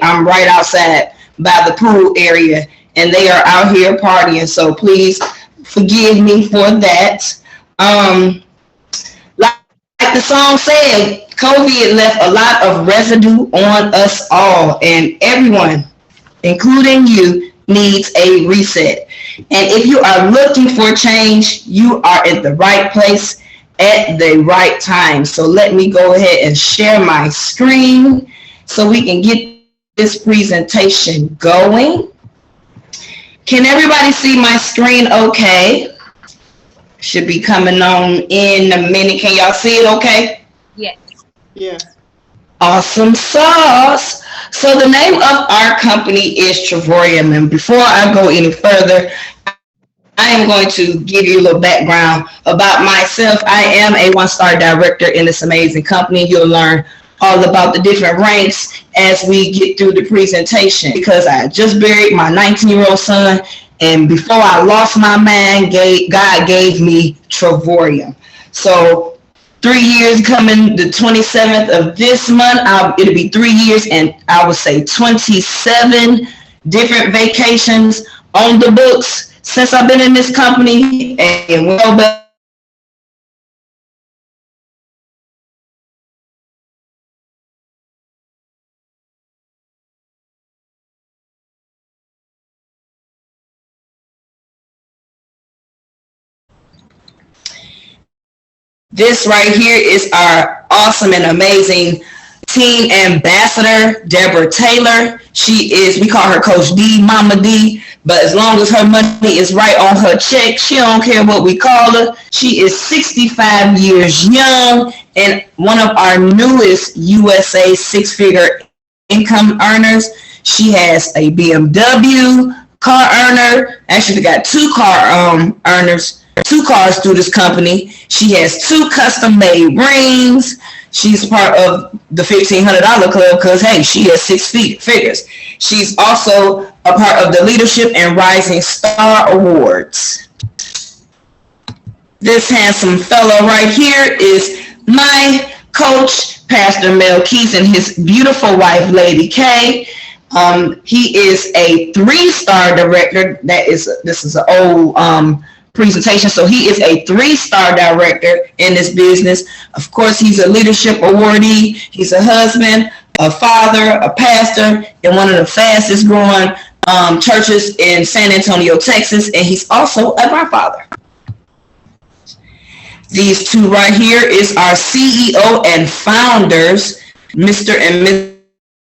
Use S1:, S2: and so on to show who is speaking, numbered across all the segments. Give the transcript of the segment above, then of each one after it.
S1: I'm right outside by the pool area, and they are out here partying. So please forgive me for that. Um, like the song said, COVID left a lot of residue on us all, and everyone, including you, needs a reset. And if you are looking for change, you are at the right place at the right time. So let me go ahead and share my screen so we can get this presentation going. Can everybody see my screen okay? Should be coming on in a minute. Can y'all see it okay?
S2: Yes.
S3: Yes.
S1: Awesome sauce. So the name of our company is Travorium, and before I go any further, I am going to give you a little background about myself. I am a one-star director in this amazing company. You'll learn all about the different ranks as we get through the presentation, because I just buried my 19-year-old son, and before I lost my mind, God gave me Travorium. So 3 years coming the 27th of this month, it'll be 3 years, and I would say 27 different vacations on the books since I've been in this company, and well, this right here is our awesome and amazing team ambassador, Deborah Taylor. She is, we call her Coach D, Mama D, but as long as her money is right on her check, she don't care what we call her. She is 65 years young and one of our newest USA six-figure income earners. She has a BMW car earner. Actually, we got two car earners, 2 cars through this company. She has 2 custom-made rings. She's part of the $1,500 club because, hey, she has 6 figures. She's also a part of the Leadership and Rising Star Awards. This handsome fellow right here is my coach, Pastor Mel Keys, and his beautiful wife, Lady K. He is a 3-star director. This is an old presentation. So he is a 3-star director in this business. Of course, he's a leadership awardee. He's a husband, a father, a pastor in one of the fastest growing churches in San Antonio, Texas. And he's also a grandfather. These two right here is our CEO and founders, Mr. and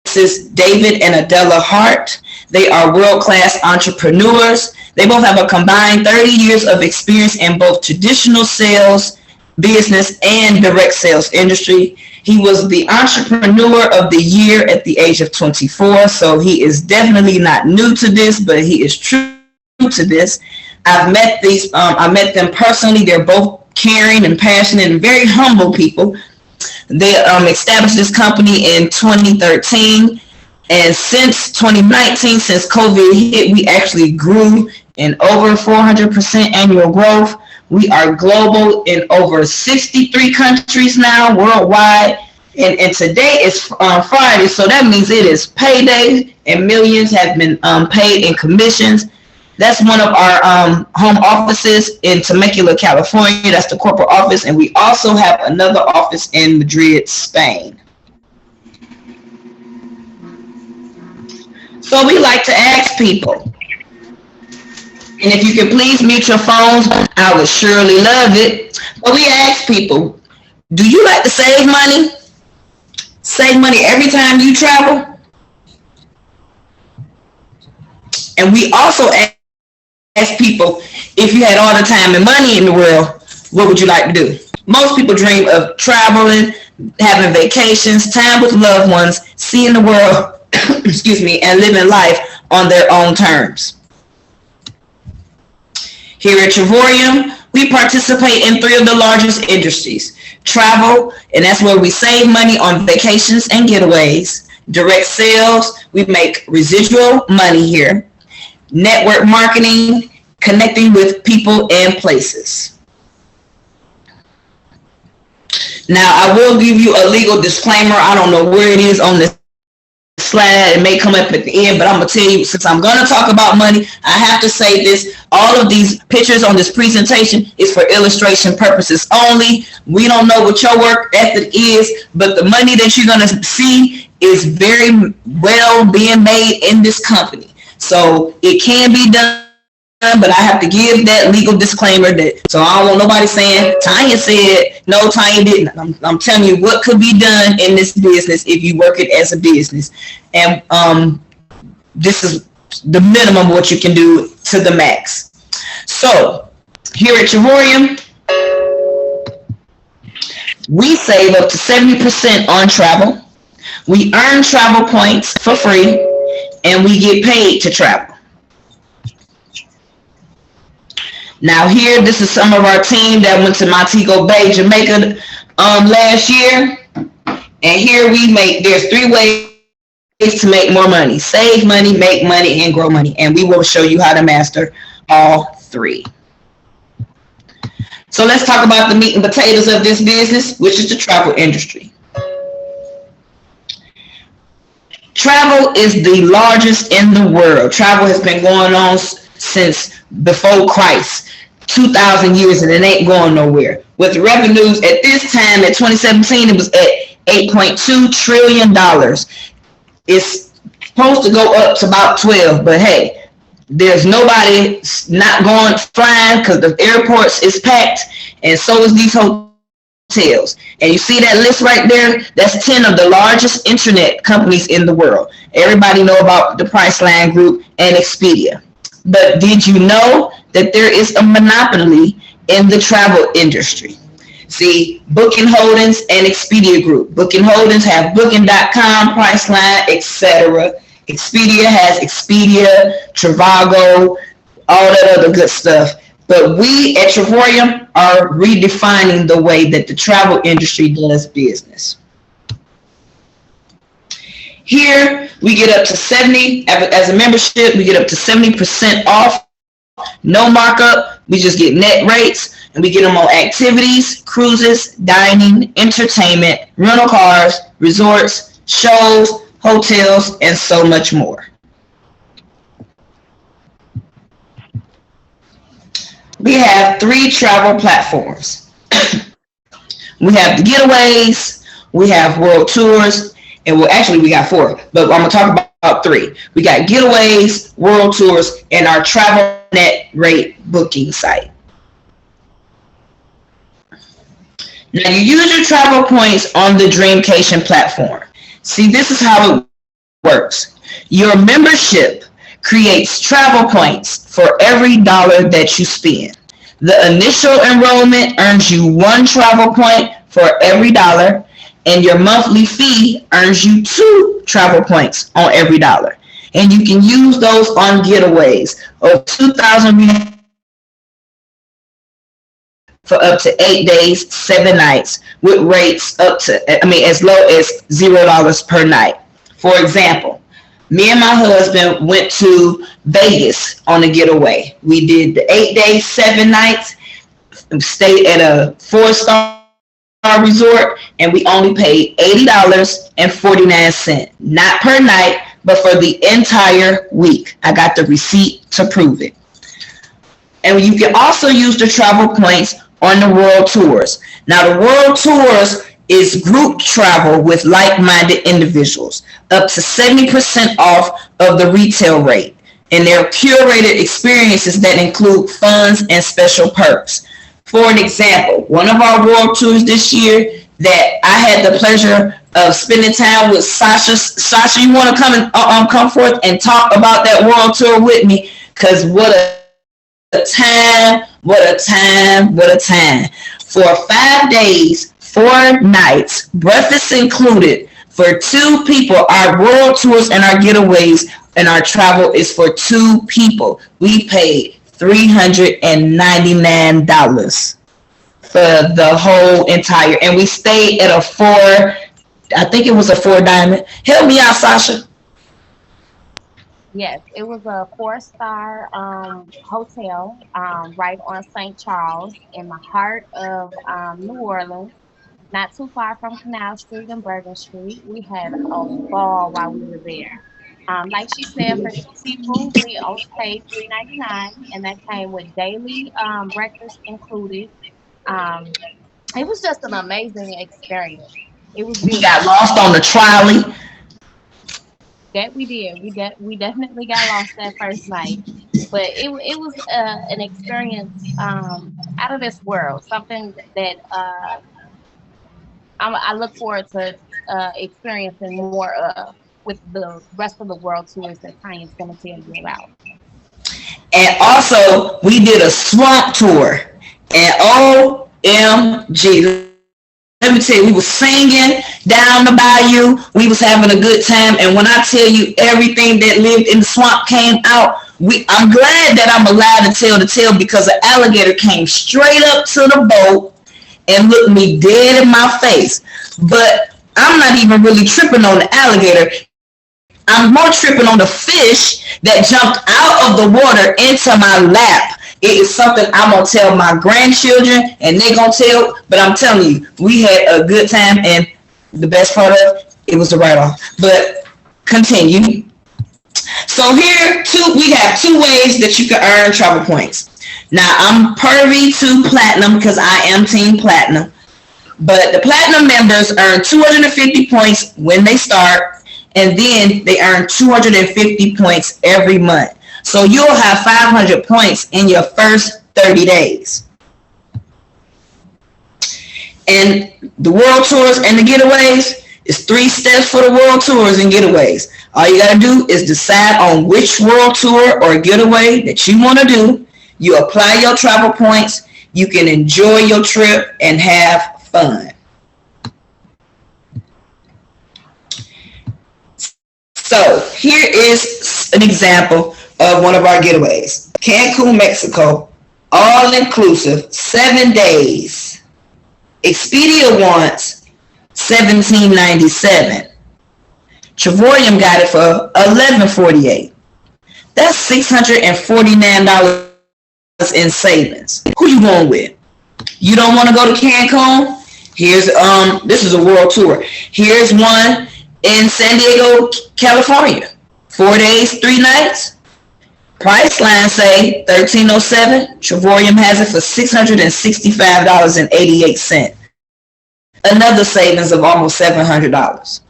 S1: Mrs. David and Adela Hart. They are world-class entrepreneurs. They both have a combined 30 years of experience in both traditional sales, business, and direct sales industry. He was the Entrepreneur of the Year at the age of 24, so he is definitely not new to this, but he is true to this. I met them personally. They're both caring and passionate and very humble people. They established this company in 2013, and since 2019, since COVID hit, we actually grew in over 400% annual growth. We are global in over 63 countries now worldwide. And today is Friday, so that means it is payday, and millions have been paid in commissions. That's one of our home offices in Temecula, California. That's the corporate office. And we also have another office in Madrid, Spain. So we like to ask people, and if you can please mute your phones, I would surely love it. But we ask people, do you like to save money? Save money every time you travel? And we also ask people, if you had all the time and money in the world, what would you like to do? Most people dream of traveling, having vacations, time with loved ones, seeing the world, excuse me, and living life on their own terms. Here at Travorium, we participate in 3 of the largest industries: travel, and that's where we save money on vacations and getaways; direct sales, we make residual money here; network marketing, connecting with people and places. Now, I will give you a legal disclaimer. I don't know where it is on this slide. It may come up at the end, but I'm going to tell you, since I'm going to talk about money, I have to say this. All of these pictures on this presentation is for illustration purposes only. We don't know what your work ethic is, but the money that you're going to see is very well being made in this company. So it can be done, but I have to give that legal disclaimer that, so I don't want nobody saying Tanya said no, Tanya didn't. I'm telling you what could be done in this business if you work it as a business, and this is the minimum what you can do to the max. So here at Travorium, we save up to 70% on travel. We earn travel points for free, and we get paid to travel. Now here, this is some of our team that went to Montego Bay, Jamaica last year. And here there's 3 ways to make more money: save money, make money, and grow money. And we will show you how to master all 3. So let's talk about the meat and potatoes of this business, which is the travel industry. Travel is the largest in the world. Travel has been going on since before Christ, 2,000 years, and it ain't going nowhere. With revenues at this time, at 2017, it was at $8.2 trillion. It's supposed to go up to about 12, but hey, there's nobody not going flying because the airports is packed, and so is these hotels. And you see that list right there? That's 10 of the largest internet companies in the world. Everybody know about the Priceline Group and Expedia. But did you know that there is a monopoly in the travel industry? See, Booking Holdings and Expedia Group. Booking Holdings have Booking.com, Priceline, etc. Expedia has Expedia, Trivago, all that other good stuff. But we at Travorium are redefining the way that the travel industry does business. Here, we get up to 70, as a membership, we get up to 70% off, no markup. We just get net rates, and we get them on activities, cruises, dining, entertainment, rental cars, resorts, shows, hotels, and so much more. We have 3 travel platforms. We have the Getaways, we have World Tours, and we got 4, but I'm going to talk about 3. We got Getaways, World Tours, and our travel net rate booking site. Now you use your travel points on the Dreamcation platform. See, this is how it works. Your membership creates travel points for every dollar that you spend. The initial enrollment earns you 1 travel point for every dollar, and your monthly fee earns you 2 travel points on every dollar. And you can use those on Getaways of 2,000 for up to 8 days, 7 nights, with rates as low as $0 per night. For example, me and my husband went to Vegas on a getaway. We did the 8 days, 7 nights, stayed at a 4-star resort, and we only paid $80.49, not per night, but for the entire week. I got the receipt to prove it. And you can also use the travel points on the World Tours. Now, the World Tours is group travel with like-minded individuals, up to 70% off of the retail rate. And they're curated experiences that include funds and special perks. For an example, one of our World Tours this year that I had the pleasure of spending time with Sasha. Sasha, you want to come forth and talk about that World Tour with me? Because what a time. For 5 days, 4 nights, breakfast included, for 2 people. Our World Tours and our Getaways and our travel is for 2 people. We paid $399 for the whole entire, and we stayed at a 4, I think it was a 4 diamond. Help me out, Sasha.
S2: Yes, it was a 4-star hotel right on St. Charles in the heart of New Orleans. not too far from Canal Street and Bergen Street. We had a ball while we were there. Like she said, for two people, we only paid $3.99, and that came with daily breakfast included. Um, it was just an amazing experience. It was
S1: We got
S2: beautiful.
S1: lost on the trolley.
S2: That we did. We definitely got lost that first night, but it was an experience out of this world. Something that I look forward to experiencing more of with the rest of the world tours that Tanya's going to tell you about.
S1: And also, we did a swamp tour. And OMG, let me tell you, we was singing down the bayou. We was having a good time. And when I tell you everything that lived in the swamp came out, I'm glad that I'm allowed to tell the tale because an alligator came straight up to the boat and looked me dead in my face. But I'm not even really tripping on the alligator. I'm more tripping on the fish that jumped out of the water into my lap. It is something I'm going to tell my grandchildren and they going to tell, but I'm telling you, we had a good time and the best part of it was the write-off. But continue. So here, we have two ways that you can earn travel points. Now, I'm privy to platinum because I am team platinum. But the platinum members earn 250 points when they start, and then they earn 250 points every month. So you'll have 500 points in your first 30 days. And the world tours and the getaways is 3 steps for the world tours and getaways. All you got to do is decide on which world tour or getaway that you want to do. You apply your travel points. You can enjoy your trip and have fun. So here is an example of one of our getaways. Cancun, Mexico, all inclusive, 7 days. Expedia wants $17.97. Trevorium got it for $11.48. That's $649 in savings. Who you going with? You don't want to go to Cancun? Here's this is a world tour. Here's one in San Diego, California. 4 days, 3 nights. Priceline say $13.07. Trevorium has it for $665.88. Another savings of almost $700.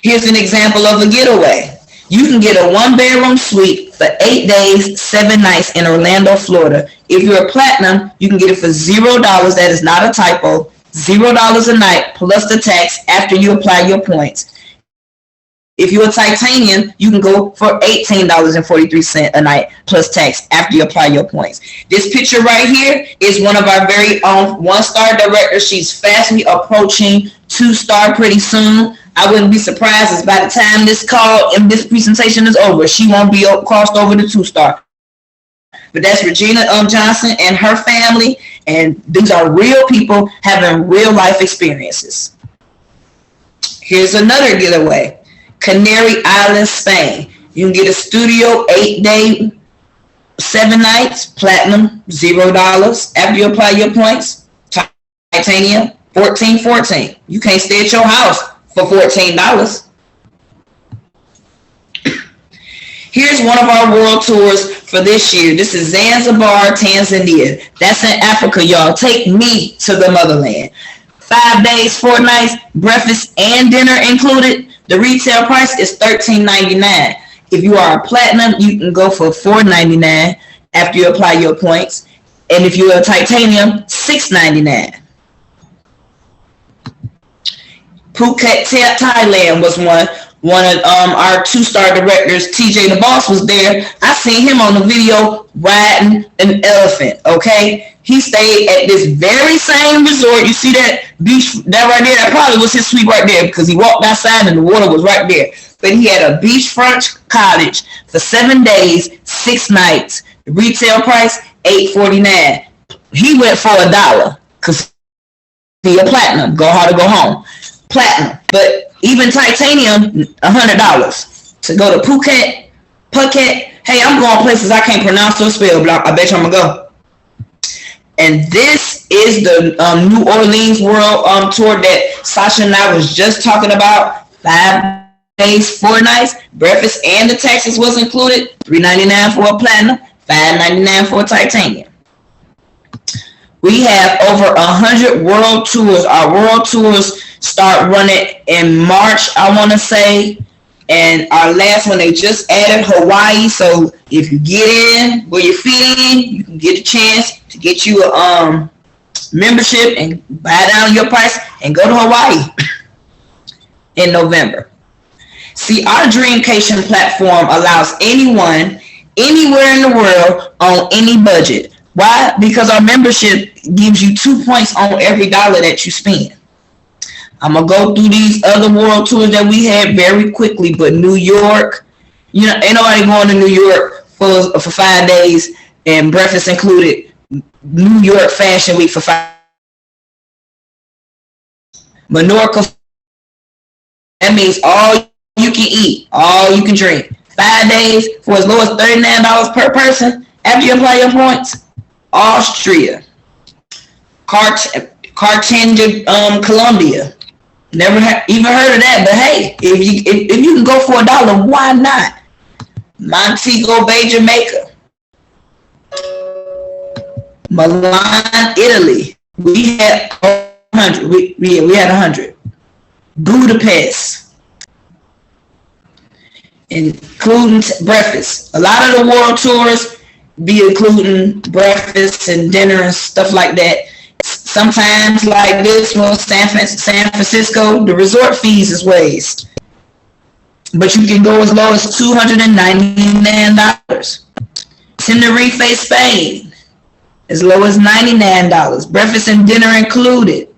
S1: Here's an example of a getaway. You can get a 1-bedroom suite for 8 days, 7 nights in Orlando, Florida. If you're a platinum, you can get it for $0. That is not a typo. $0 a night plus the tax after you apply your points. If you're a titanium, you can go for $18.43 a night plus tax after you apply your points. This picture right here is one of our very own 1-star directors. She's fastly approaching 2-star pretty soon. I wouldn't be surprised as by the time this call and this presentation is over, she won't be crossed over to 2-star. But that's Regina Johnson and her family, and these are real people having real life experiences. Here's another getaway. Canary Islands, Spain. You can get a studio 8-day, 7 nights, platinum, $0. After you apply your points, titanium, $14.14. You can't stay at your house for $14. Here's one of our world tours for this year. This is Zanzibar, Tanzania. That's in Africa, y'all. Take me to the motherland. 5 days, 4 nights, breakfast and dinner included. The retail price is $13.99. If you are a platinum, you can go for $4.99 after you apply your points. And if you're a titanium, $6.99. Phuket Thailand was one of our 2-star directors, TJ the Boss, was there. I seen him on the video riding an elephant, okay? He stayed at this very same resort. You see that beach, that right there? That probably was his suite right there because he walked outside and the water was right there. But he had a beachfront cottage for 7 days, 6 nights. The retail price, $8.49. He went for $1 because he a platinum. Go hard or go home. Platinum. But even titanium, $100 to go to Phuket. Hey, I'm going places I can't pronounce or spell, but I bet you I'm gonna go. And this is the New Orleans World Tour that Sasha and I was just talking about. 5 days, 4 nights, breakfast and the taxes was included. $399 for a platinum, $599 for a titanium. We have over 100 world tours. Our world tours start running in March, I want to say. And our last one, they just added Hawaii. So if you get in where you're feeding, you can get a chance to get you a membership and buy down your price and go to Hawaii in November. See, our Dreamcation platform allows anyone, anywhere in the world, on any budget. Why? Because our membership gives you 2 points on every dollar that you spend. I'm going to go through these other world tours that we had very quickly, but New York, ain't nobody going to New York for 5 days and breakfast included. New York Fashion Week for 5. Menorca, that means all you can eat, all you can drink. 5 days for as low as $39 per person after you apply your points. Austria, Cartagena, Colombia. Never even heard of that, but hey, if you can go for $1, why not? Montego Bay, Jamaica. Milan, Italy. We had 100. We had 100. Budapest, including breakfast. A lot of the world tours be including breakfast and dinner and stuff like that. Sometimes, like this one, San Francisco, the resort fees is waived, but you can go as low as $299. Tenerife, Spain, as low as $99. Breakfast and dinner included.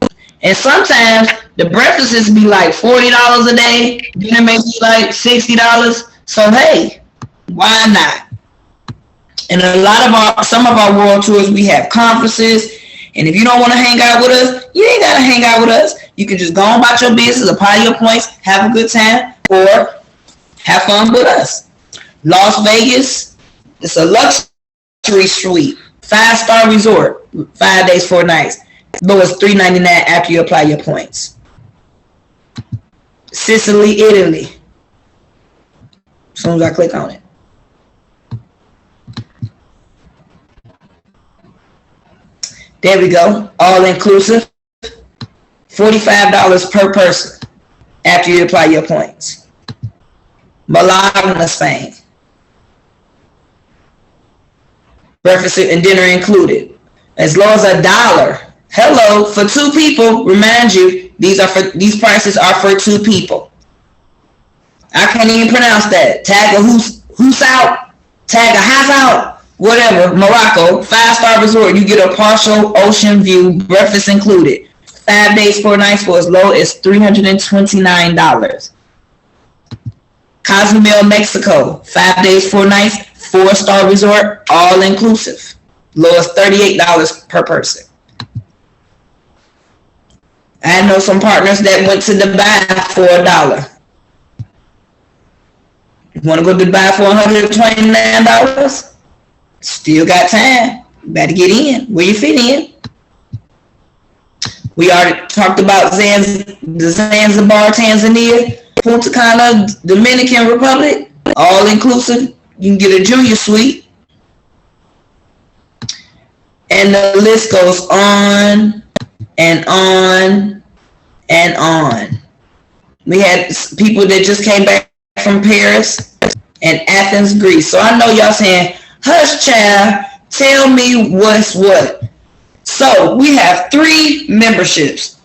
S1: And sometimes the breakfasts be like $40 a day. Dinner may be like $60. So hey, why not? And some of our world tours, we have conferences. And if you don't want to hang out with us, you ain't got to hang out with us. You can just go on about your business, apply your points, have a good time, or have fun with us. Las Vegas, it's a luxury suite, 5-star resort, 5 days, 4 nights. Low as $399 after you apply your points. Sicily, Italy. As soon as I click on it. There we go. All inclusive. $45 per person after you apply your points. Malaga, Spain. Breakfast and dinner included. As low as $1. Hello, for 2 people. Remind you, these prices are for 2 people. I can't even pronounce that. Tag a who's out. Tag a house out. Whatever, Morocco, 5-star resort, you get a partial ocean view, breakfast included. 5 days, 4 nights for as low as $329. Cozumel, Mexico, 5 days, 4 nights, 4-star resort, all inclusive. Low as $38 per person. I know some partners that went to Dubai for $1. You want to go to Dubai for $129? Still got time. You better get in where you fit in. We already talked about the Zanzibar Tanzania, Punta Cana, Dominican Republic, all inclusive. You can get a junior suite. And the list goes on and on and on. We had people that just came back from Paris and Athens, Greece. So I know y'all saying, hush, child, tell me what's what. So we have 3 memberships.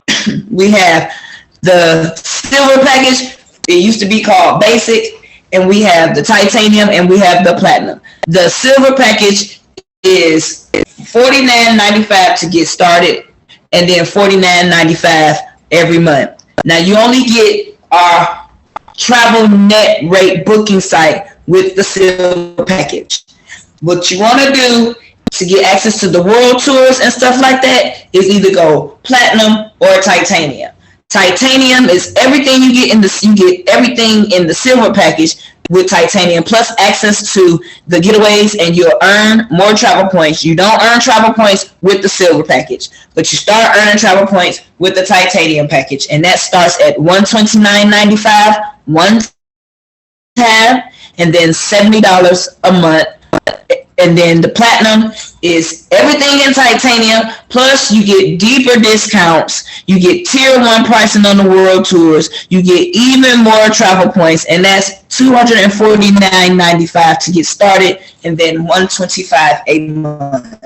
S1: We have the silver package. It used to be called basic. And we have the titanium and we have the platinum. The silver package is $49.95 to get started, and then $49.95 every month. Now you only get our travel net rate booking site with the silver package. What you want to do to get access to the world tours and stuff like that is either go platinum or titanium. Titanium is everything you get in the everything in the silver package with titanium, plus access to the getaways, and you'll earn more travel points. You don't earn travel points with the silver package, but you start earning travel points with the titanium package, and that starts at $129.95 one tab, and then $70 a month. And then the platinum is everything in titanium, plus you get deeper discounts, you get tier 1 pricing on the world tours, you get even more travel points, and that's $249.95 to get started, and then $125 a month.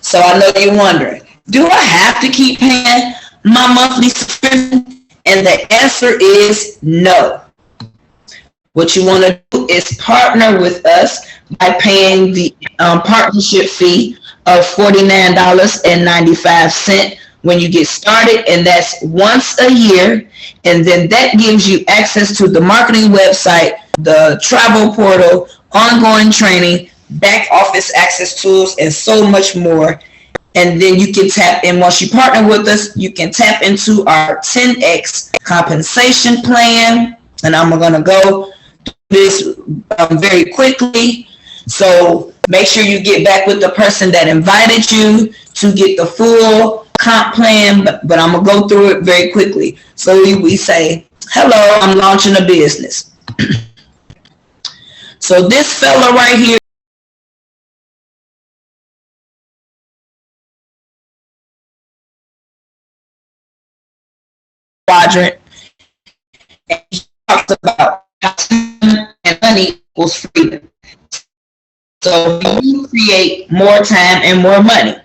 S1: So I know you're wondering, do I have to keep paying my monthly subscription? And the answer is no. What you want to do is partner with us by paying the partnership fee of $49.95 when you get started, and that's once a year. And then that gives you access to the marketing website, the travel portal, ongoing training, back office access tools, and so much more. And then you can tap in, once you partner with us, you can tap into our 10X compensation plan. And I'm going to go this very quickly. So make sure you get back with the person that invited you to get the full comp plan, but I'm going to go through it very quickly. So we say, hello, I'm launching a business. So this fella right here quadrant, and he talks about time and money equals freedom. So you create more time and more money.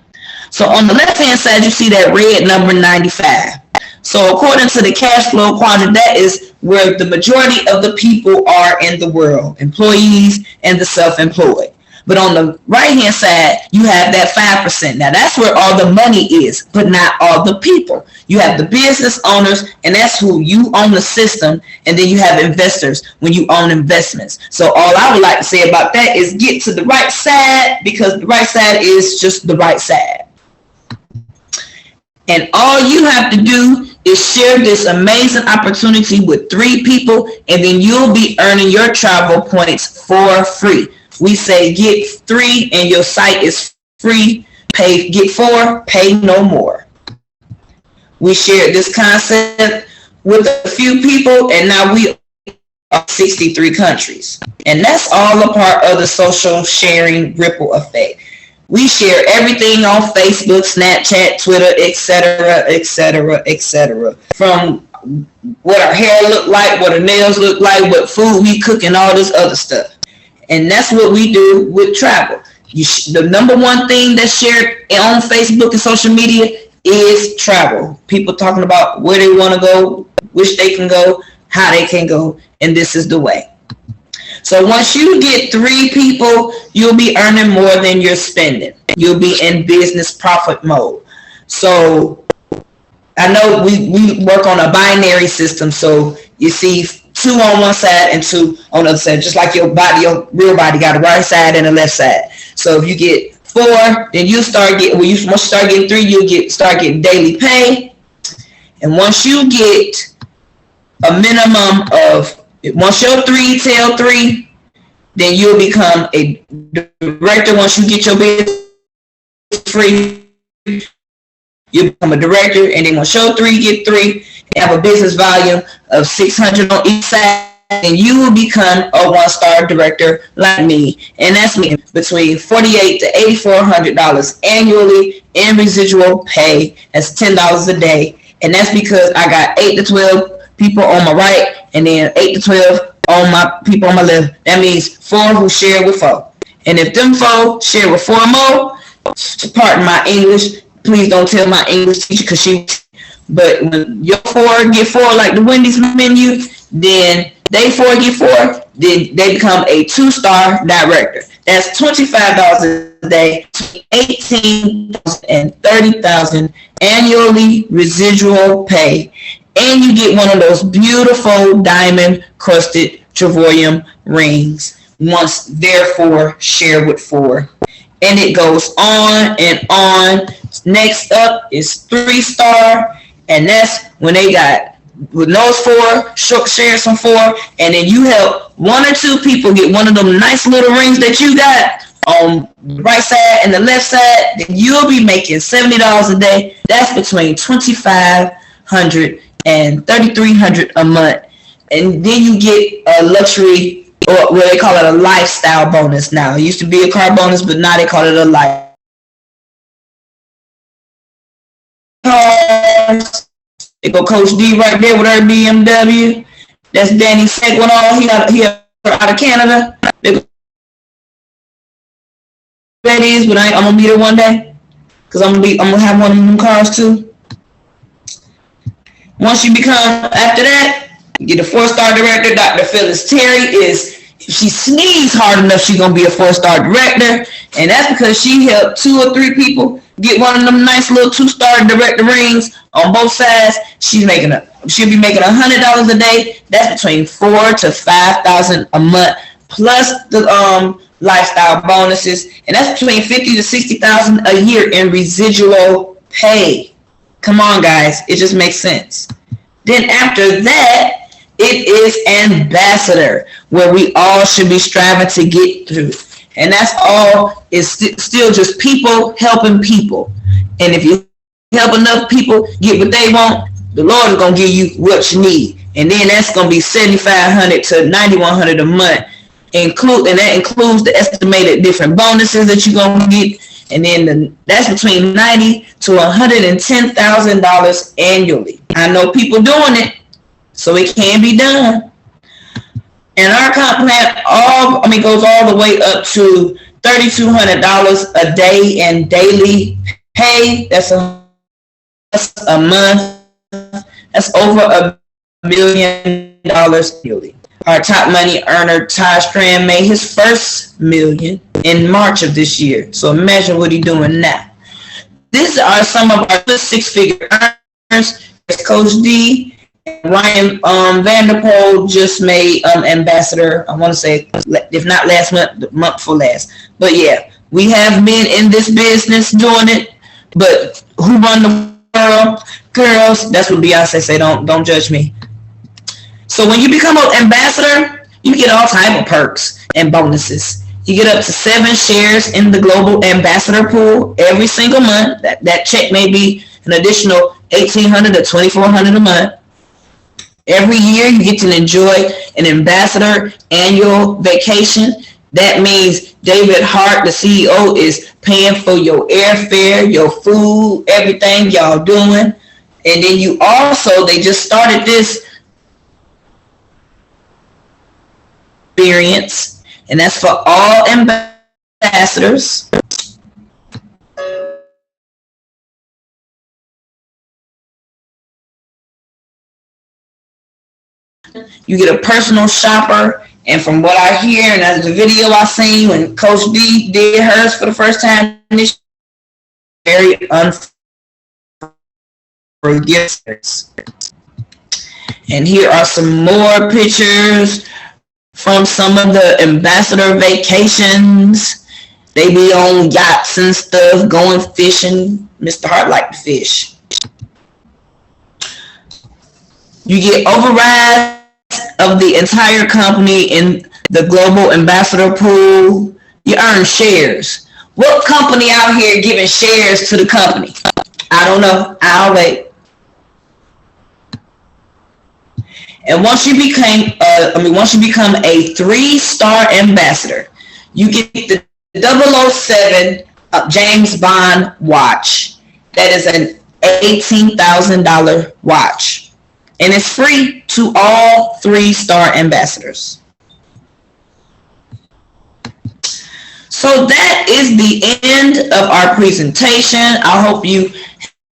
S1: So on the left hand side, you see that red number 95. So according to the cash flow quadrant, that is where the majority of the people are in the world, employees and the self-employed. But on the right-hand side, you have that 5%. Now, that's where all the money is, but not all the people. You have the business owners, and that's who you own the system, and then you have investors when you own investments. So all I would like to say about that is get to the right side, because the right side is just the right side. And all you have to do is share this amazing opportunity with 3 people, and then you'll be earning your travel points for free. We say get 3 and your site is free. Get 4, pay no more. We shared this concept with a few people, and now we are 63 countries. And that's all a part of the social sharing ripple effect. We share everything on Facebook, Snapchat, Twitter, etc., etc., etc. From what our hair look like, what our nails look like, what food we cook, and all this other stuff. And that's what we do with travel. The number one thing that's shared on Facebook and social media is travel. People talking about where they want to go, which they can go, how they can go, and this is the way. So once you get 3 people, you'll be earning more than you're spending. You'll be in business profit mode. So I know we work on a binary system, so you see 2 on one side and 2 on the other side, just like your body, your real body got a right side and a left side. So if you get 4, then you start getting, once you start getting 3, you'll start getting daily pay. And once you get a minimum of, once your 3 tell 3, then you'll become a director. Once you get your business free, you become a director, and then once your 3 get 3, and have a business volume of 600 on each side, and you will become a 1-star director like me. And that's me, between $4,800 to $8,400 annually in residual pay. That's $10 a day, and that's because I got 8 to 12 people on my right, and then 8 to 12 on my people on my left. That means 4 who share with 4. And if them 4 share with 4 more, pardon my English, please don't tell my English teacher, because but when your 4 get 4 like the Wendy's menu, then they 4 get 4, then they become a 2-star director. That's $25 a day, $18,000 and $30,000 annually residual pay. And you get one of those beautiful diamond crusted travoyum rings once therefore share with 4. And it goes on and on. Next up is 3-star, And that's when they got with those four shares from four, and then you help one or two people get one of them nice little rings that you got on the right side and the left side, then you'll be making $70 a day. That's between $2,500 and $3,300 a month. And then you get a luxury, or what they call it, a lifestyle bonus now. It used to be a car bonus, but now they call it a life. They go Coach D right there with her BMW. That's Danny Seguinall. He out of Canada. That is, but I'm gonna meet her one day, cause I'm gonna have one of them cars too. Once you become, after that, you get a 4-star director. Dr. Phyllis Terry is, if she sneezes hard enough, she's gonna be a 4-star director, and that's because she helped 2 or 3 people get one of them nice little 2-star director rings on both sides. She'll be making $100 a day. That's between $4,000 to $5,000 a month, plus the lifestyle bonuses, and that's between $50,000 to $60,000 a year in residual pay. Come on, guys, it just makes sense. Then after that, it is ambassador, where we all should be striving to get through, and that's all. It's still just people helping people, and if you help enough people get what they want, the Lord is gonna give you what you need, and then that's gonna be $7,500 to $9,100 a month. And that includes the estimated different bonuses that you're gonna get, and then that's between $90,000 to $110,000 annually. I know people doing it, so it can be done. And our comp plan goes all the way up to $3,200 a day in daily pay. That's a month. That's over $1 million annually. Our top money earner, Ty Strand, made his first million in March of this year. So imagine what he's doing now. These are some of our 6-figure earners. Coach D, Ryan Vanderpool just made ambassador, I want to say, if not last month, the month before last. But yeah, we have men in this business doing it. But who run the world? Girls, that's what Beyonce say, don't judge me. So when you become an ambassador, you get all type of perks and bonuses. You get up to 7 shares in the global ambassador pool every single month. That check may be an additional $1,800 to $2,400 a month. Every year you get to enjoy an ambassador annual vacation. That means David Hart, the CEO, is paying for your airfare, your food, everything y'all doing. And then they just started this experience, and that's for all ambassadors. You get a personal shopper, and from what I hear, and that's the video I seen when Coach D did hers for the first time this year, very unforgiving. And here are some more pictures from some of the ambassador vacations. They be on yachts and stuff, going fishing. Mr. Hart liked to fish. You get overrides of the entire company in the global ambassador pool. You earn shares. What company out here giving shares to the company? I don't know. I'll wait. And once you become a 3-star ambassador, you get the 007 James Bond watch. That is an $18,000 watch, and it's free to all 3-star ambassadors. So that is the end of our presentation. I hope you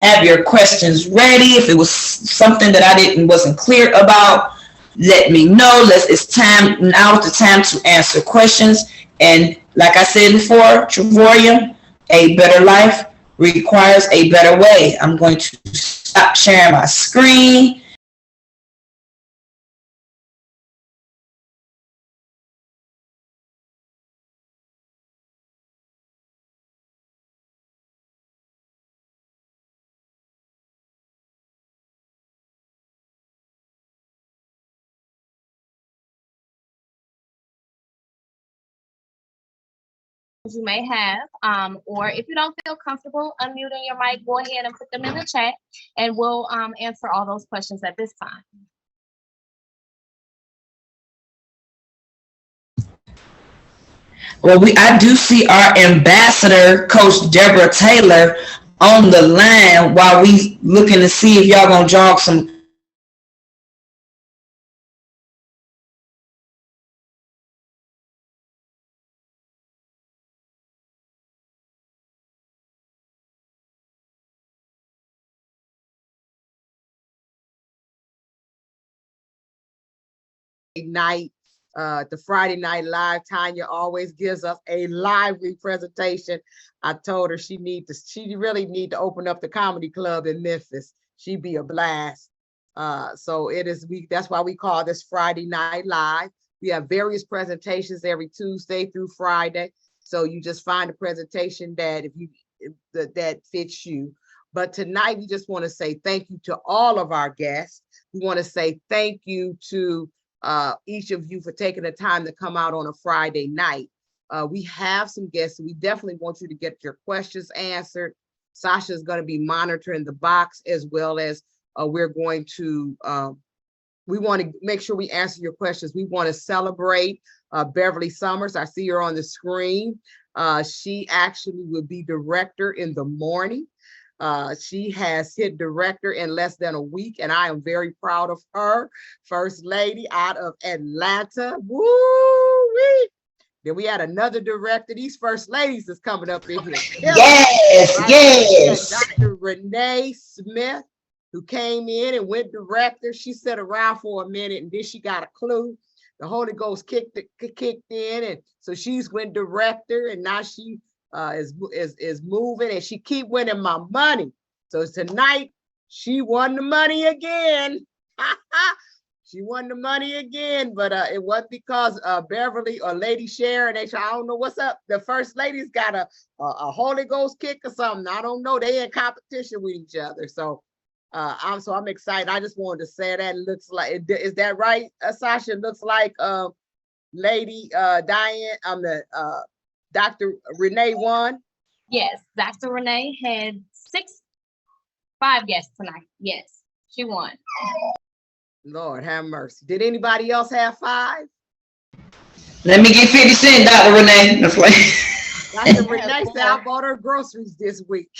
S1: have your questions ready. If it was something that wasn't clear about, let me know. Now is the time to answer questions. And like I said before, Trevorium, a better life requires a better way. I'm going to stop sharing my screen.
S2: you may have, or if you don't feel comfortable unmuting your mic, go ahead and put them in the chat, and we'll answer all those questions at this time.
S1: Well, I do see our ambassador, Coach Deborah Taylor, on the line while we looking to see if y'all gonna jog some
S3: night, the Friday Night Live. Tanya always gives us a lively presentation. I told her she really need to open up the comedy club in Memphis. She'd be a blast. So that's why we call this Friday Night Live. We have various presentations every Tuesday through Friday. So you just find a presentation that that fits you. But tonight we just want to say thank you to all of our guests. We want to say thank you to each of you for taking the time to come out on a Friday night. We have some guests. We definitely want you to get your questions answered. Sasha is going to be monitoring the box, as well as we're going to, we want to make sure we answer your questions. We want to celebrate Beverly Summers. I see her on the screen. She actually will be director in the morning. She has hit director in less than a week, and I am very proud of her. First lady out of Atlanta. Woo-wee. Then we had another director. These first ladies is coming up in here.
S1: Yes,
S3: right?
S1: yes.
S3: Dr. Renee Smith, who came in and went director. She sat around for a minute, and then she got a clue. The Holy Ghost kicked in, and so she's went director, and now she is moving, and she keep winning my money. So tonight she won the money again. She won the money again, but it wasn't because Beverly or Lady Sharon. I don't know what's up. The first lady's got a Holy Ghost kick or something. I don't know. They in competition with each other. So I'm excited. I just wanted to say that. It looks like, is that right, Sasha? It looks like Lady Diane. Dr. Renee won.
S2: Yes, Dr. Renee had 5 guests tonight. Yes, she won.
S3: Lord have mercy. Did anybody else have 5?
S1: Let me get 50 cents, Dr. Renee.
S3: Dr. Renee said I bought her groceries this week.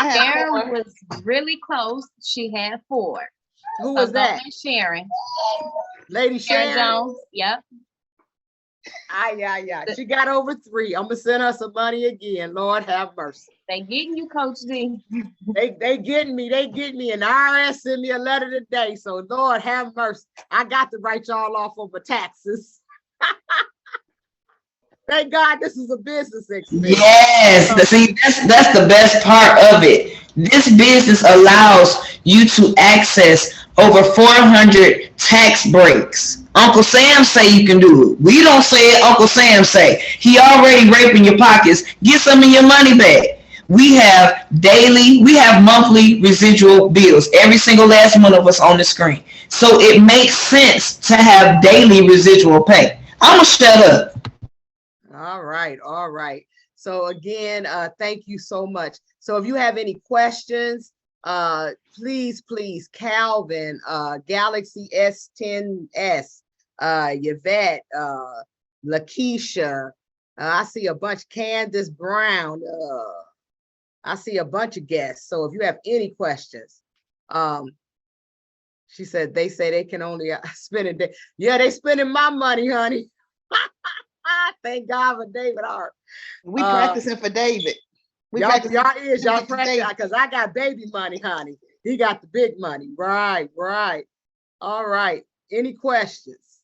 S2: Sharon was really close. She had 4.
S3: Who was that?
S2: Sharon.
S3: Lady Sharon
S2: Jones. Yep.
S3: Yeah. She got over 3. I'm gonna send her some money again. Lord have mercy.
S2: They getting you, Coach D.
S3: They getting me. They getting me. And the IRS sent me a letter today. So Lord have mercy. I got to write y'all off on my taxes. Thank God this is a business expense.
S1: Yes. See, that's the best part of it. This business allows you to access over 400 tax breaks. Uncle Sam say you can do it. We don't say it. Uncle Sam say. He already raping your pockets. Get some of your money back. We have monthly residual bills. Every single last one of us on the screen. So it makes sense to have daily residual pay. I'm going to shut up.
S3: All right. So again, thank you so much. So if you have any questions, please, Calvin, Galaxy S10s, Yvette, Lakeisha, I see a bunch, Candace Brown, I see a bunch of guests. So if you have any questions, she said, they say they can only spend a day. Yeah, they spending my money, honey. Thank God for David Hart.
S4: We practicing for David.
S3: Y'all practicing because I got baby money, honey. He got the big money. Right. All right. Any questions?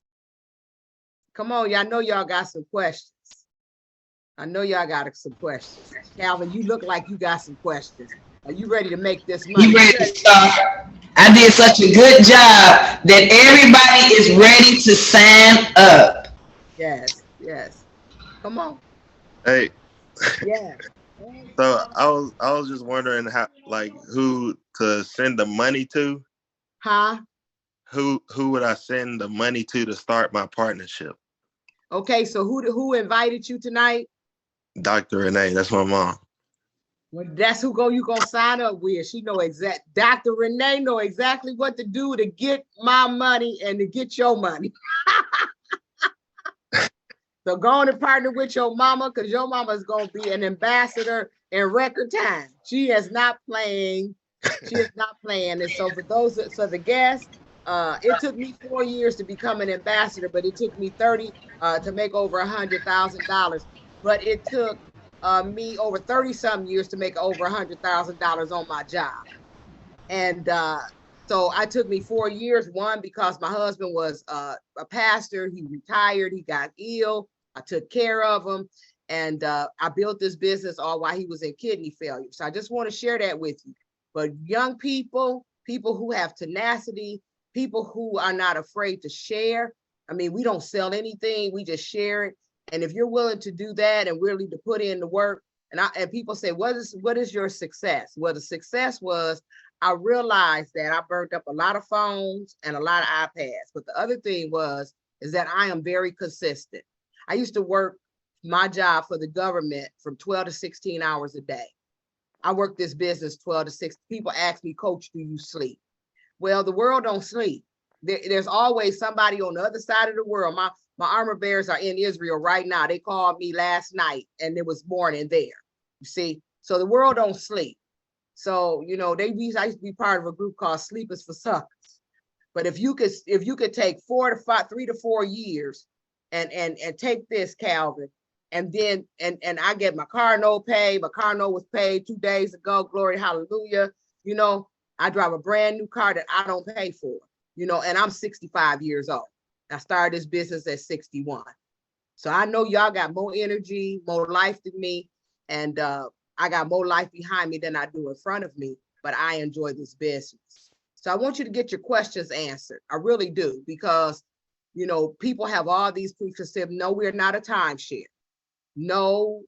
S3: Come on, y'all know y'all got some questions. I know y'all got some questions. Calvin, you look like you got some questions. Are you ready to make this money?
S1: You ready to start? I did such a good job that everybody is ready to sign up.
S3: Yes. Come on.
S5: Hey.
S3: Yeah.
S5: So I was just wondering who to send the money to.
S3: Huh?
S5: Who would I send the money to start my partnership?
S3: Okay, so who invited you tonight?
S5: Dr. Renee, that's my mom.
S3: Well, that's who you gonna sign up with. She know Dr. Renee know exactly what to do to get my money and to get your money. So go on and partner with your mama, because your mama is gonna be an ambassador in record time. She is not playing. She is not playing. And so for the guests, it took me 4 years to become an ambassador, but it took me 30 to make over $100,000. But it took me over 30 some years to make over $100,000 on my job. And so I took me 4 years, one, because my husband was a pastor. He retired, he got ill. I took care of him, and I built this business all while he was in kidney failure. So I just want to share that with you. But young people who have tenacity, people who are not afraid to share. I mean, we don't sell anything, we just share it. And if you're willing to do that and willing to put in the work, and people say, what is your success? Well, the success was I realized that I burned up a lot of phones and a lot of iPads. But the other thing is that I am very consistent. I used to work my job for the government from 12 to 16 hours a day. I work this business 12 to 6. People ask me, Coach, do you sleep? Well, the world don't sleep. There's always somebody on the other side of the world. My armor bearers are in Israel right now. They called me last night and it was morning there. You see, so the world don't sleep. So, you know, I used to be part of a group called Sleep is for Suckers. But if you could take 3 to 4 years and take this, Calvin, and then and I get my car note paid. My car note was paid 2 days ago. Glory, hallelujah. You know, I drive a brand new car that I don't pay for, you know, and I'm 65 years old. I started this business at 61. So I know y'all got more energy, more life than me. And I got more life behind me than I do in front of me, but I enjoy this business. So I want you to get your questions answered. I really do, because, you know, people have all these preconceived, no, we're not a timeshare. No,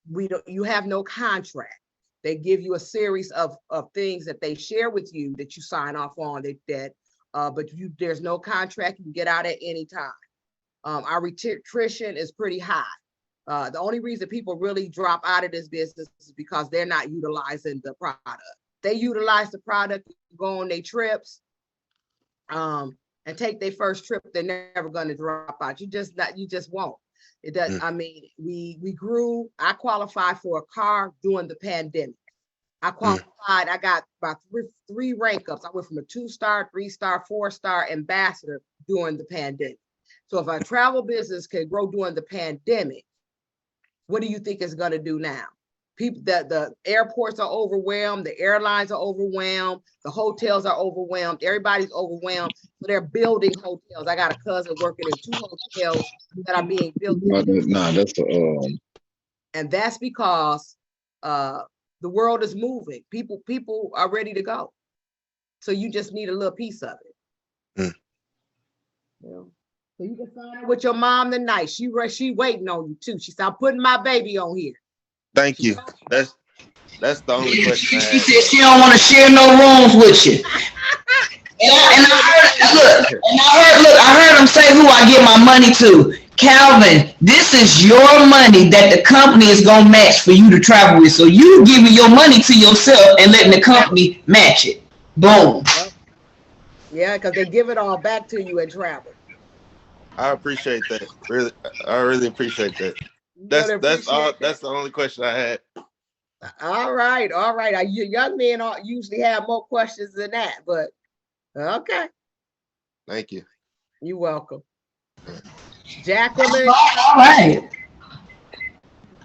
S3: you have no contract. They give you a series of things that they share with you that you sign off on, but there's no contract. You can get out at any time. Our attrition is pretty high. The only reason people really drop out of this business is because they're not utilizing the product. They utilize the product, go on their trips, and take their first trip. They're never going to drop out. You just won't. It does. I mean, we grew. I qualified for a car during the pandemic. I qualified. I got about three rank ups. I went from a 2-star, 3-star, 4-star ambassador during the pandemic. So if our travel business can grow during the pandemic, what do you think it's going to do now? People, the airports are overwhelmed, the airlines are overwhelmed, the hotels are overwhelmed, everybody's overwhelmed. So they're building hotels. I got a cousin working in 2 hotels that are being built. And that's because the world is moving. People are ready to go. So you just need a little piece of it. Yeah. So you can sign up with your mom tonight. She waiting on you too. She said, I'm putting my baby on here.
S5: Thank you. That's the only question.
S1: She said she don't want to share no rooms with you. I heard him say who I give my money to. Calvin, this is your money that the company is gonna match for you to travel with. So you giving your money to yourself and letting the company match it. Boom.
S3: Yeah, because they give it all back to you and travel.
S5: I appreciate that. Really, I really appreciate that. That's all. That's the only question I had.
S3: All right. You young men usually have more questions than that, but okay.
S5: Thank you.
S3: You're welcome. Jacqueline.
S1: All right.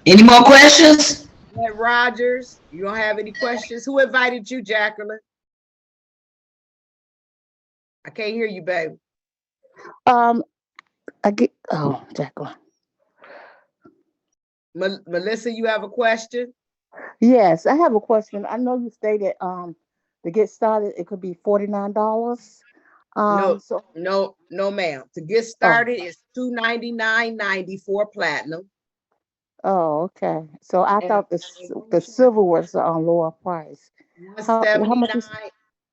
S1: Any more questions?
S3: Rogers, you don't have any questions? Who invited you, Jacqueline? I can't hear you, baby.
S6: Jacqueline.
S3: Melissa, you have a question?
S6: Yes, I have a question. I know you stated to get started it could be $49.
S3: No, ma'am. To get started, it's $299.90 for platinum.
S6: Oh, okay. So I thought the silver was on lower price. How much is?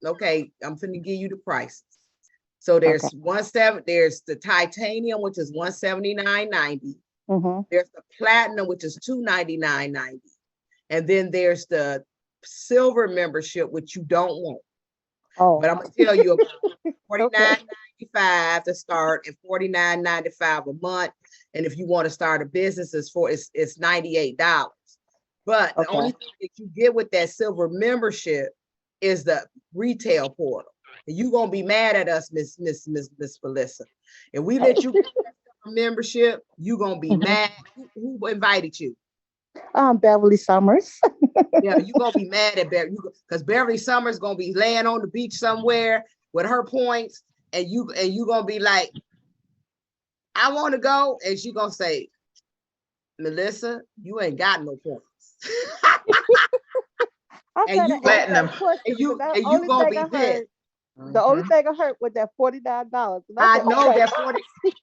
S3: Okay, I'm finna give you the prices. So there's there's the titanium, which is $179.90. There's the platinum, which is $299.90. And then there's the silver membership, which you don't want.
S6: Oh.
S3: But I'm gonna tell you about $49.95 to start and $49.95 a month. And if you want to start a business, it's $98. But the only thing that you get with that silver membership is the retail portal. And you're gonna be mad at us, Miss Felissa. If we let you get that membership, you're gonna be mad. Who invited you?
S6: Beverly Summers.
S3: Yeah, you're gonna be mad at Beverly because Beverly Summers gonna be laying on the beach somewhere with her points, and you gonna be like, I want to go, and she gonna say, Melissa, you ain't got no points. And you platinum, and you gonna be pissed.
S6: The only thing I heard was that $49.
S3: I know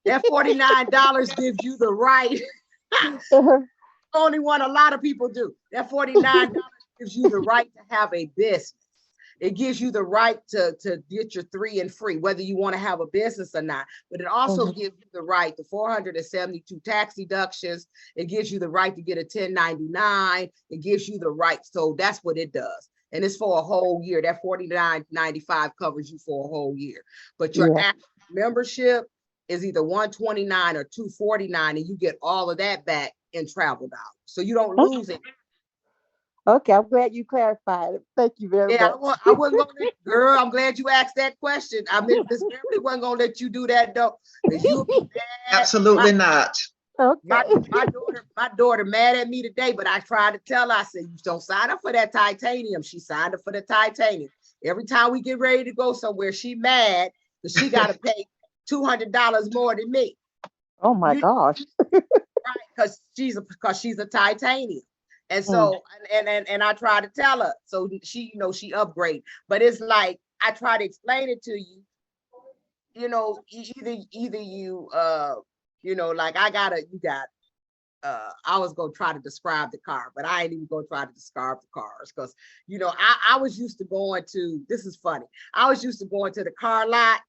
S3: that $49 gives you the right. Only one a lot of people do. That $49 gives you the right to have a business. It gives you the right to get your 3 and free, whether you want to have a business or not. But it also gives you the right to 472 tax deductions. It gives you the right to get a 1099. It gives you the right. So that's what it does. And it's for a whole year. That $49.95 covers you for a whole year. But your actual membership is either $129 or $249, and you get all of that back in travel dollars. So you don't lose it.
S6: Okay, I'm glad you clarified it. Thank you very much.
S3: I wasn't gonna let, girl, I'm glad you asked that question. I mean, Miss Beverly wasn't gonna let you do that though.
S4: Absolutely not.
S6: Okay.
S3: My daughter mad at me today, but I tried to tell her, I said, you don't sign up for that titanium. She signed up for the titanium. Every time we get ready to go somewhere, she mad because she gotta pay $200 more than me.
S6: Oh my gosh.
S3: Right, because she's a titanium. And so, and I try to tell her, so she, she upgrade, but it's like, I try to explain it to you, either you, like I was going to try to describe the car, but I ain't even going to try to describe the cars. Cause I was used to going to, this is funny. I was used to going to the car lot,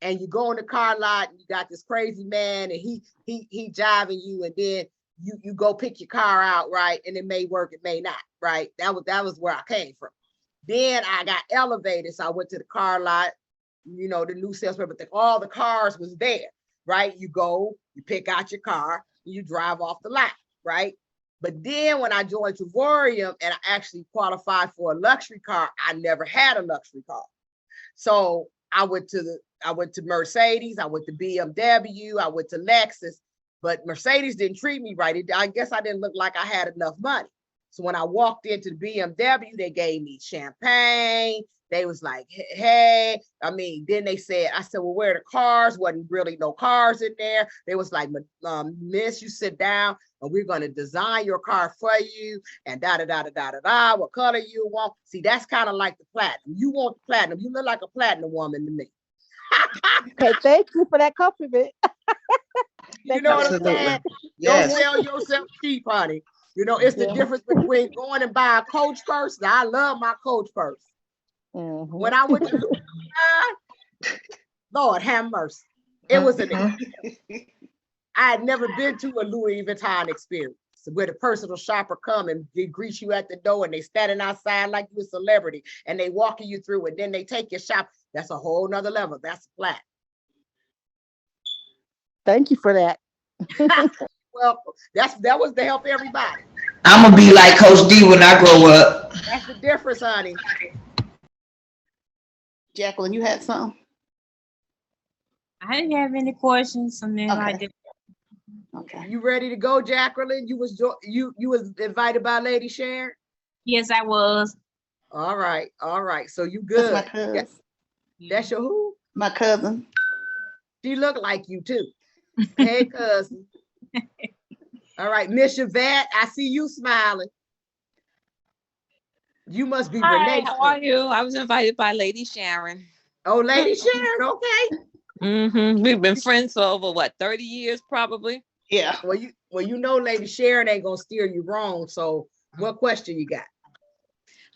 S3: and you go in the car lot and you got this crazy man and he jiving you, and then you go pick your car out, right? And it may work, it may not, right? That was where I came from. Then I got elevated, so I went to the car lot, the new salesman, but all the cars was there, right? You go, you pick out your car, you drive off the lot, right? But then when I joined Travorium and I actually qualified for a luxury car, I never had a luxury car. So I went to Mercedes, I went to BMW, I went to Lexus. But Mercedes didn't treat me right. I guess I didn't look like I had enough money. So when I walked into the BMW, they gave me champagne. They was like, hey, then I said, well, where are the cars? Wasn't really no cars in there. They was like, miss, you sit down and we're going to design your car for you and da-da-da-da-da-da-da, what color you want. See, that's kind of like the platinum. You want the platinum. You look like a platinum woman to me.
S6: Okay, thank you for that compliment.
S3: You know what I'm saying? Yes. Don't sell yourself cheap, honey. It's the difference between going and buy a Coach purse. Now, I love my Coach purse. When I went to Dubai, Lord have mercy. It was I had never been to a Louis Vuitton experience where the personal shopper come and they greet you at the door and they standing outside like you're a celebrity and they walking you through and then they take your shop. That's a whole nother level. That's flat.
S6: Thank you for that.
S3: Well, that was to help everybody.
S1: I'm gonna be like Coach D when I grow up.
S3: That's the difference, honey.
S4: Jacqueline, you had something?
S2: I didn't have any questions.
S4: Okay.
S3: You ready to go, Jacqueline? You was invited by Lady Sharon?
S2: Yes, I was.
S3: All right. So you good?
S4: That's my cousin.
S3: That's your who?
S4: My cousin.
S3: She looked like you too. Hey, cousin. All right, Miss Yvette, I see you smiling. You must be Renee.
S7: Hi, how are you? I was invited by Lady Sharon.
S3: Oh, Lady Sharon, okay.
S7: We've been friends for over 30 years, probably.
S4: Yeah.
S3: Well, Lady Sharon ain't gonna steer you wrong. So, what question you got?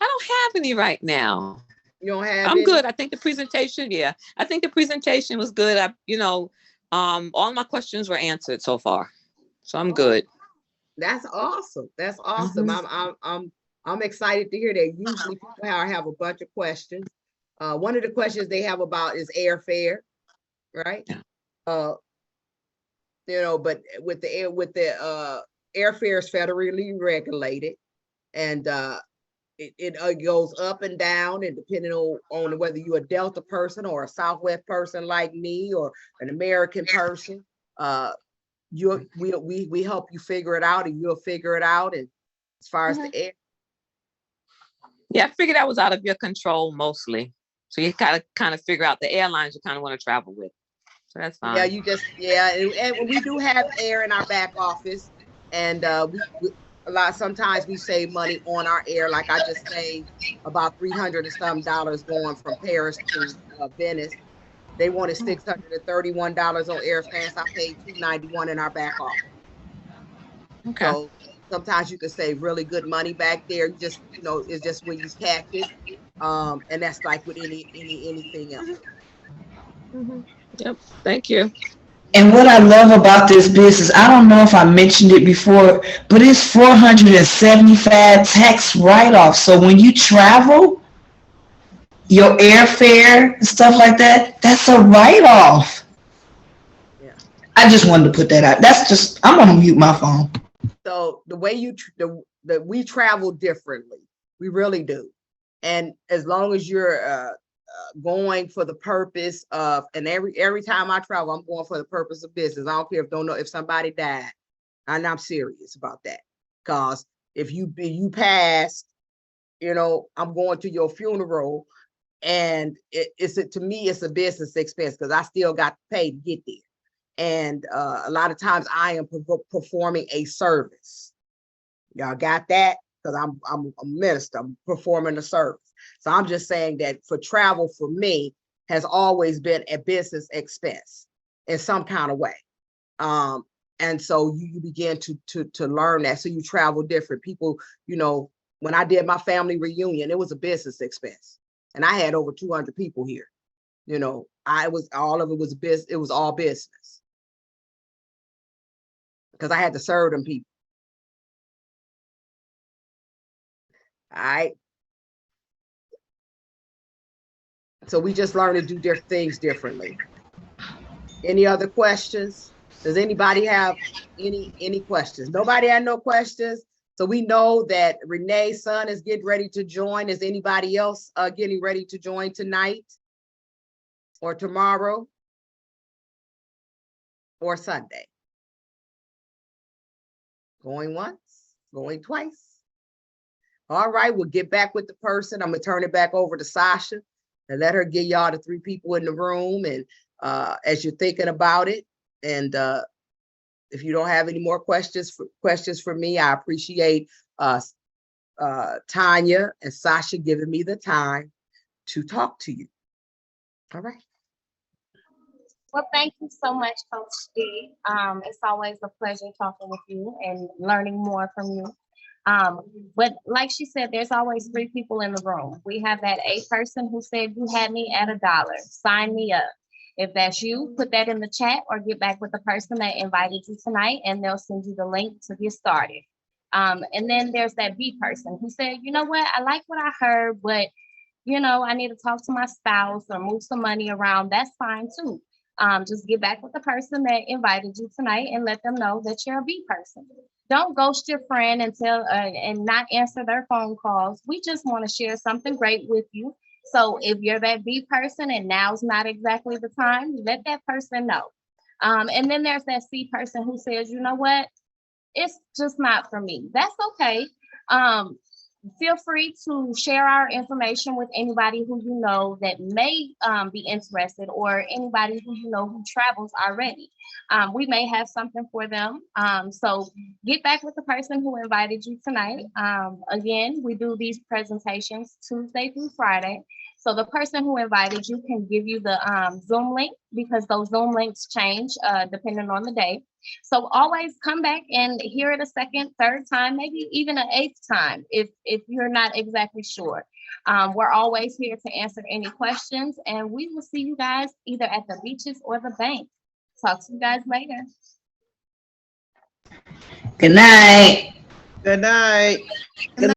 S7: I don't have any right now.
S3: You don't have?
S7: I'm good. I think the presentation. Yeah, I think the presentation was good. All my questions were answered so far. So I'm good.
S3: That's awesome. That's awesome. I'm excited to hear that. Usually people have a bunch of questions. One of the questions they have about is airfare, right?
S7: Yeah.
S3: But with the airfare is federally regulated, and it goes up and down, and depending on whether you're a Delta person or a Southwest person like me or an American person, we help you figure it out, and you'll figure it out. And as far as the air,
S7: yeah, I figured that was out of your control mostly. So you gotta kind of figure out the airlines you kind of want to travel with. So that's fine.
S3: Yeah, and we do have air in our back office, and sometimes we save money on our air. Like I just saved about $300 and some going from Paris to Venice. They wanted $631 on airfare, so I paid $291 in our back office.
S7: Okay.
S3: So sometimes you can save really good money back there. Just it's just when you catch it, and that's like with anything else.
S7: Yep. Thank you.
S1: And what I love about this business, I don't know if I mentioned it before, but it's 475 tax write-off. So when you travel, your airfare and stuff like that, that's a write-off.
S3: Yeah.
S1: I just wanted to put that out. I'm gonna mute my phone.
S3: So the way we travel differently, we really do. And as long as you're going for the purpose of, and every time I travel, I'm going for the purpose of business. I don't care if somebody died, and I'm serious about that. Because if you passed, I'm going to your funeral, and to me it's a business expense because I still got to pay to get there. And a lot of times I am performing a service. Y'all got that? Because I'm a minister, I'm performing a service. So I'm just saying that for travel, for me, has always been a business expense in some kind of way. And so you begin to learn that. So you travel different. People, when I did my family reunion, it was a business expense. And I had over 200 people here. All of it was business. It was all business. Because I had to serve them people. All right. So we just learn to do things differently. Any other questions? Does anybody have any questions? Nobody had no questions. So we know that Renee's son is getting ready to join. Is anybody else getting ready to join tonight or tomorrow or Sunday? Going once, going twice. All right, we'll get back with the person. I'm gonna turn it back over to Sasha and let her give y'all the 3 people in the room. And as you're thinking about it, and if you don't have any more questions for me, I appreciate Tanya and Sasha giving me the time to talk to you. All right.
S2: Well, thank you so much, Coach D. It's always a pleasure talking with you and learning more from you. But like she said, there's always 3 people in the room. We have that A person who said, you had me at $1, sign me up. If that's you, put that in the chat or get back with the person that invited you tonight and they'll send you the link to get started. And then there's that B person who said, you know what, I like what I heard, but I need to talk to my spouse or move some money around. That's fine too. Just get back with the person that invited you tonight and let them know that you're a B person. Don't ghost your friend and not answer their phone calls. We just want to share something great with you. So if you're that B person and now's not exactly the time, let that person know. And then there's that C person who says, you know what, it's just not for me. That's okay. Feel free to share our information with anybody who you know that may be interested, or anybody who you know who travels already. We may have something for them. So get back with the person who invited you tonight. Again, we do these presentations Tuesday through Friday. So the person who invited you can give you the Zoom link, because those Zoom links change depending on the day. So always come back and hear it a second, third time, maybe even an 8th time if you're not exactly sure. We're always here to answer any questions, and we will see you guys either at the beaches or the bank. Talk to you guys later.
S1: Good night.
S4: Good night.
S6: Good